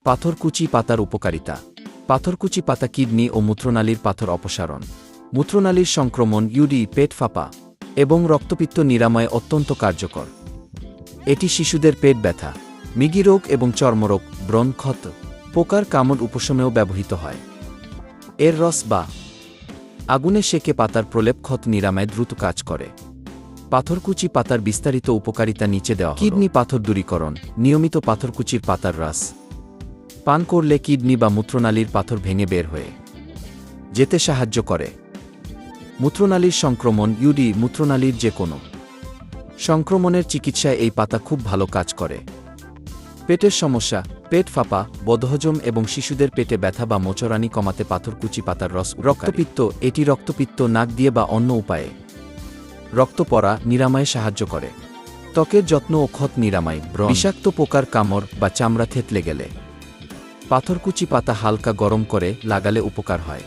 পাথরকুচি পাতার উপকারিতা। পাথরকুচি পাতা কিডনি ও মূত্রনালীর পাথর অপসারণ, মূত্রনালীর সংক্রমণ, ইউডি, পেট ফাঁপা এবং রক্তপিত্ত নিরাময়ে অত্যন্ত কার্যকর। এটি শিশুদের পেট ব্যথা, মৃগী রোগ এবং চর্মরোগ, ব্রণ ক্ষত, পোকার কামড় উপশমেও ব্যবহৃত হয়। এর রস বা আগুনে সেকে পাতার প্রলেপ ক্ষত নিরাময়ে দ্রুত কাজ করে। পাথরকুচি পাতার বিস্তারিত উপকারিতা নিচে দেওয়া হলো। কিডনি পাথর দূরীকরণ। নিয়মিত পাথরকুচির পাতার রস পান করলে কিডনি বা মূত্রনালীর পাথর ভেঙে বের হয়ে যেতে সাহায্য করে। মূত্রনালীর সংক্রমণ, ইউডি, মূত্রনালীর যে কোনো সংক্রমণের চিকিৎসায় এই পাতা খুব ভালো কাজ করে। পেটের সমস্যা, পেট ফাঁপা, বদহজম এবং শিশুদের পেটে ব্যথা বা মোচড়ানি কমাতে পাথরকুচি পাতার রস। রক্তপিত্ত, এটি রক্তপিত্ত নাক দিয়ে বা অন্য উপায়ে রক্ত পড়া নিরাময়ে সাহায্য করে। ত্বকের যত্ন ও ক্ষত নিরাময়, ব্রণ, বিষাক্ত পোকার কামড় বা চামড়া থেতলে গেলে পাথরকুচি পাতা হালকা গরম করে লাগালে উপকার হয়।